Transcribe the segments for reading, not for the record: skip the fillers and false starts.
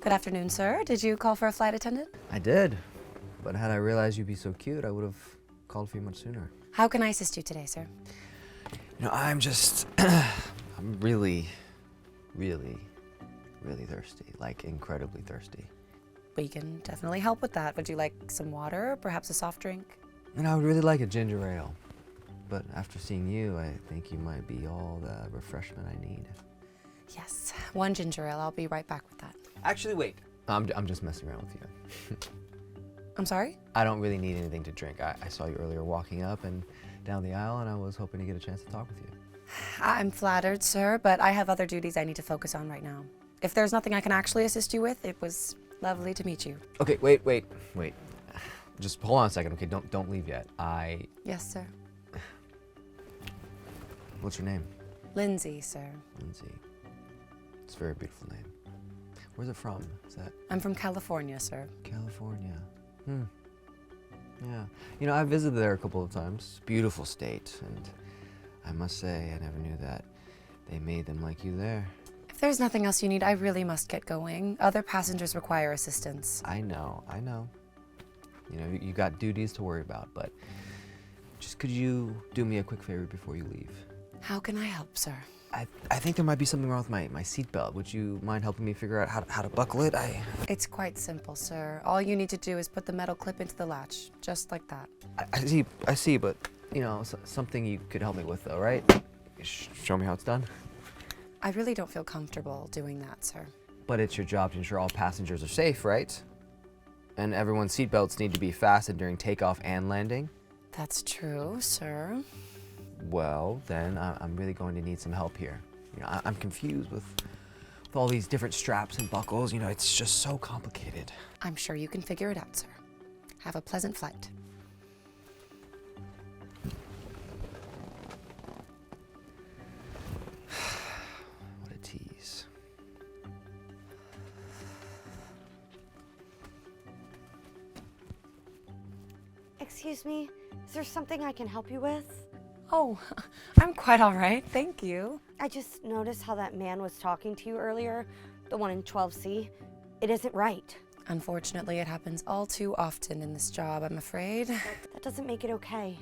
Good afternoon, sir. Did you call for a flight attendant? I did, but had I realized you'd be so cute, I would have called for you much sooner. How can I assist you today, sir? You know, I'm really thirsty, like incredibly thirsty. We can definitely help with that. Would you like some water, perhaps a soft drink? And I would really like a ginger ale, but after seeing you, I think you might be all the refreshment I need. Yes, one ginger ale. I'll be right back with that. Actually, wait. I'm just messing around with you. I'm sorry? I don't really need anything to drink. I saw you earlier walking up and down the aisle, and I was hoping to get a chance to talk with you. I'm flattered, sir, but I have other duties I need to focus on right now. If there's nothing I can actually assist you with, it was lovely to meet you. Okay, wait. Just hold on a second, okay? Don't leave yet. Yes, sir. What's your name? Lindsay, sir. Lindsay. It's a very beautiful name. Where's it from? Is that I'm from California, sir. California? Yeah. You know, I've visited there a couple of times. Beautiful state, and I must say, I never knew that they made them like you there. If there's nothing else you need, I really must get going. Other passengers require assistance. I know. You know, you got duties to worry about, but just could you do me a quick favor before you leave? How can I help, sir? I think there might be something wrong with my seatbelt. Would you mind helping me figure out how to buckle it? It's quite simple, sir. All you need to do is put the metal clip into the latch, just like that. I see, but, you know, something you could help me with, though, right? Show me how it's done. I really don't feel comfortable doing that, sir. But it's your job to ensure all passengers are safe, right? And everyone's seatbelts need to be fastened during takeoff and landing. That's true, sir. Well, then I'm really going to need some help here. You know, I'm confused with all these different straps and buckles. You know, it's just so complicated. I'm sure you can figure it out, sir. Have a pleasant flight. What a tease. Excuse me, is there something I can help you with? Oh, I'm quite all right, thank you. I just noticed how that man was talking to you earlier, the one in 12C. It isn't right. Unfortunately, it happens all too often in this job, I'm afraid. That doesn't make it okay.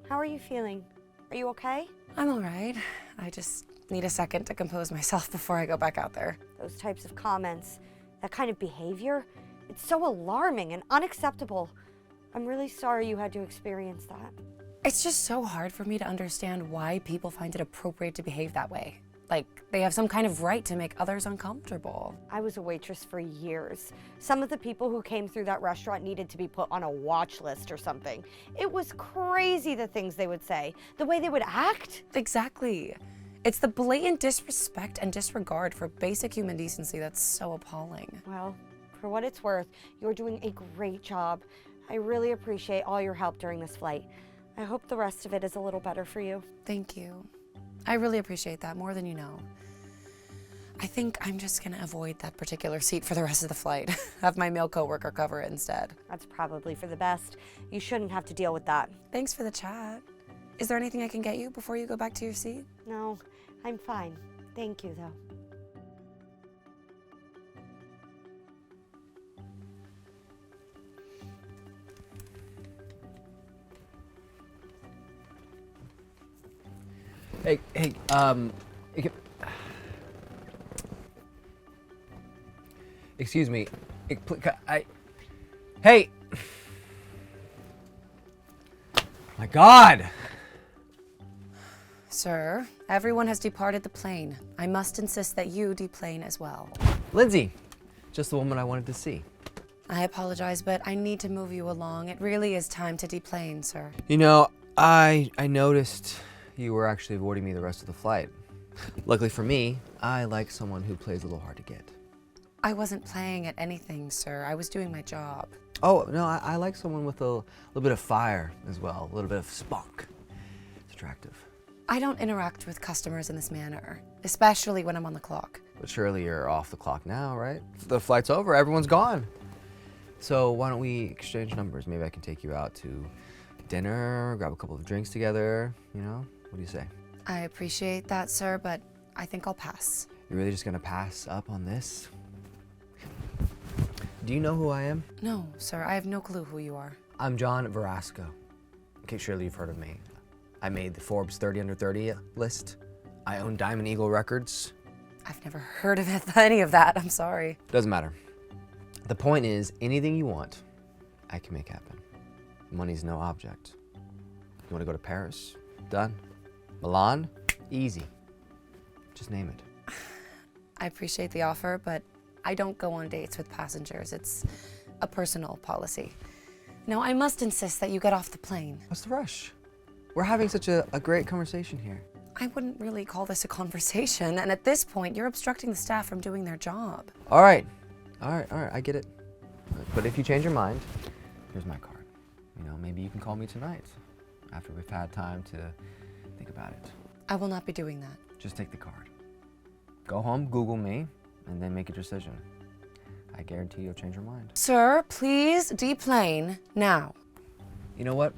How are you feeling? Are you okay? I'm all right. I just need a second to compose myself before I go back out there. Those types of comments, that kind of behavior, it's so alarming and unacceptable. I'm really sorry you had to experience that. It's just so hard for me to understand why people find it appropriate to behave that way. Like, they have some kind of right to make others uncomfortable. I was a waitress for years. Some of the people who came through that restaurant needed to be put on a watch list or something. It was crazy the things they would say, the way they would act. Exactly. It's the blatant disrespect and disregard for basic human decency that's so appalling. Well, for what it's worth, you're doing a great job. I really appreciate all your help during this flight. I hope the rest of it is a little better for you. Thank you. I really appreciate that more than you know. I think I'm just gonna avoid that particular seat for the rest of the flight. Have my male coworker cover it instead. That's probably for the best. You shouldn't have to deal with that. Thanks for the chat. Is there anything I can get you before you go back to your seat? No, I'm fine. Thank you, though. Hey, excuse me. Hey! My God! Sir, everyone has departed the plane. I must insist that you deplane as well. Lindsay, just the woman I wanted to see. I apologize, but I need to move you along. It really is time to deplane, sir. You know, I noticed you were actually avoiding me the rest of the flight. Luckily for me, I like someone who plays a little hard to get. I wasn't playing at anything, sir. I was doing my job. Oh, no, I like someone with a little bit of fire as well, a little bit of spunk. It's attractive. I don't interact with customers in this manner, especially when I'm on the clock. But surely you're off the clock now, right? The flight's over, everyone's gone. So why don't we exchange numbers? Maybe I can take you out to dinner, grab a couple of drinks together, you know? What do you say? I appreciate that, sir, but I think I'll pass. You're really just gonna pass up on this? Do you know who I am? No, sir, I have no clue who you are. I'm John Verasco. Okay, surely you've heard of me. I made the Forbes 30 Under 30 list. I own Diamond Eagle Records. I've never heard of any of that. I'm sorry. Doesn't matter. The point is, anything you want, I can make happen. Money's no object. You want to go to Paris? Done. Milan? Easy. Just name it. I appreciate the offer, but I don't go on dates with passengers. It's a personal policy. No, I must insist that you get off the plane. What's the rush? We're having such a great conversation here. I wouldn't really call this a conversation, and at this point, you're obstructing the staff from doing their job. All right, I get it. But if you change your mind, here's my card. You know, maybe you can call me tonight after we've had time to think about it. I will not be doing that. Just take the card. Go home, Google me, and then make a decision. I guarantee you'll change your mind. Sir, please deplane now. You know what?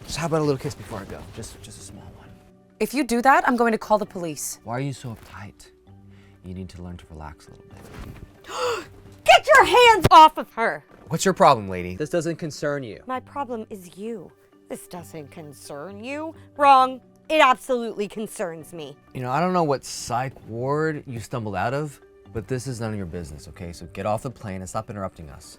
Just how about a little kiss before I go? Just a small one. If you do that, I'm going to call the police. Why are you so uptight? You need to learn to relax a little bit. Get your hands off of her! What's your problem, lady? This doesn't concern you. My problem is you. This doesn't concern you. Wrong. It absolutely concerns me. You know, I don't know what psych ward you stumbled out of, but this is none of your business, okay? So get off the plane and stop interrupting us.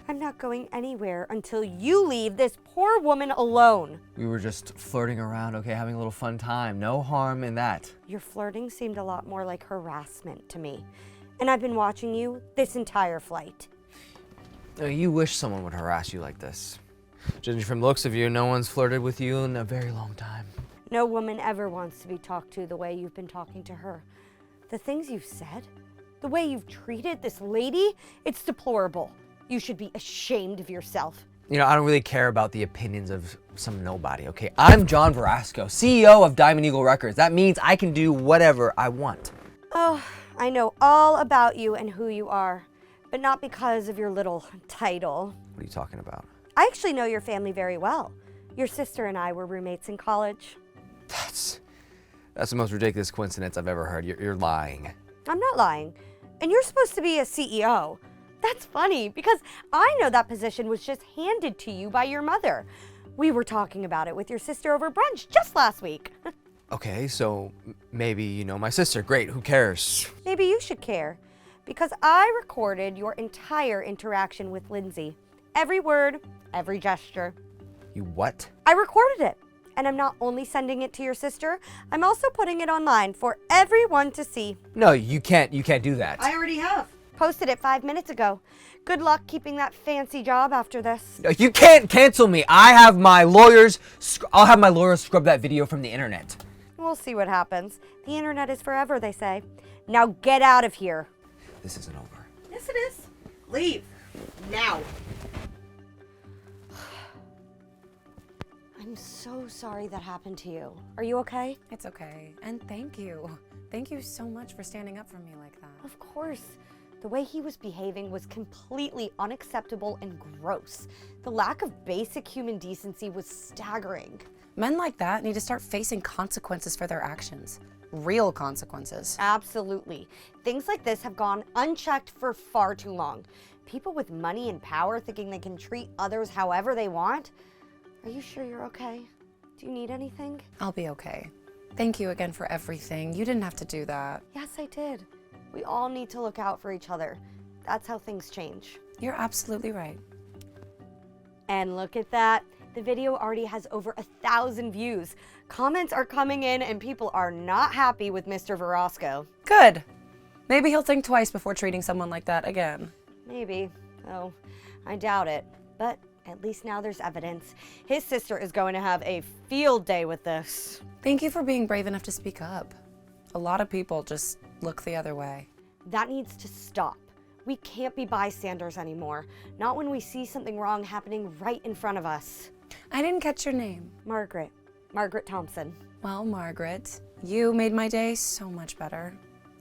I'm not going anywhere until you leave this poor woman alone. We were just flirting around, okay? Having a little fun time. No harm in that. Your flirting seemed a lot more like harassment to me. And I've been watching you this entire flight. You wish someone would harass you like this. Judging from the looks of you, no one's flirted with you in a very long time. No woman ever wants to be talked to the way you've been talking to her. The things you've said, the way you've treated this lady, it's deplorable. You should be ashamed of yourself. You know, I don't really care about the opinions of some nobody, okay? I'm John Verasco, CEO of Diamond Eagle Records. That means I can do whatever I want. Oh, I know all about you and who you are, but not because of your little title. What are you talking about? I actually know your family very well. Your sister and I were roommates in college. That's the most ridiculous coincidence I've ever heard. You're lying. I'm not lying. And you're supposed to be a CEO. That's funny because I know that position was just handed to you by your mother. We were talking about it with your sister over brunch just last week. Okay, so maybe you know my sister. Great, who cares? Maybe you should care because I recorded your entire interaction with Lindsay. Every word, every gesture. You what? I recorded it. And I'm not only sending it to your sister, I'm also putting it online for everyone to see. No, you can't do that. I already have. Posted it 5 minutes ago. Good luck keeping that fancy job after this. No, you can't cancel me. I'll have my lawyers scrub that video from the internet. We'll see what happens. The internet is forever, they say. Now get out of here. This isn't over. Yes, it is. Leave. Now. I'm so sorry that happened to you. Are you okay? It's okay, and thank you. Thank you so much for standing up for me like that. Of course. The way he was behaving was completely unacceptable and gross. The lack of basic human decency was staggering. Men like that need to start facing consequences for their actions. Real consequences. Absolutely. Things like this have gone unchecked for far too long. People with money and power thinking they can treat others however they want. Are you sure you're okay? Do you need anything? I'll be okay. Thank you again for everything. You didn't have to do that. Yes, I did. We all need to look out for each other. That's how things change. You're absolutely right. And look at that. The video already has over 1,000 views. Comments are coming in and people are not happy with Mr. Verasco. Good. Maybe he'll think twice before treating someone like that again. Maybe. Oh, I doubt it. But at least now there's evidence. His sister is going to have a field day with this. Thank you for being brave enough to speak up. A lot of people just look the other way. That needs to stop. We can't be bystanders anymore. Not when we see something wrong happening right in front of us. I didn't catch your name. Margaret. Margaret Thompson. Well, Margaret, you made my day so much better.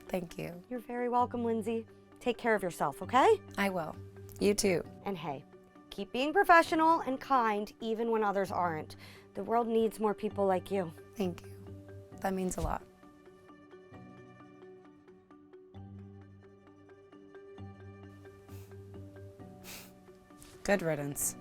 Thank you. You're very welcome, Lindsay. Take care of yourself, okay? I will. You too. And hey, keep being professional and kind even when others aren't. The world needs more people like you. Thank you. That means a lot. Good riddance.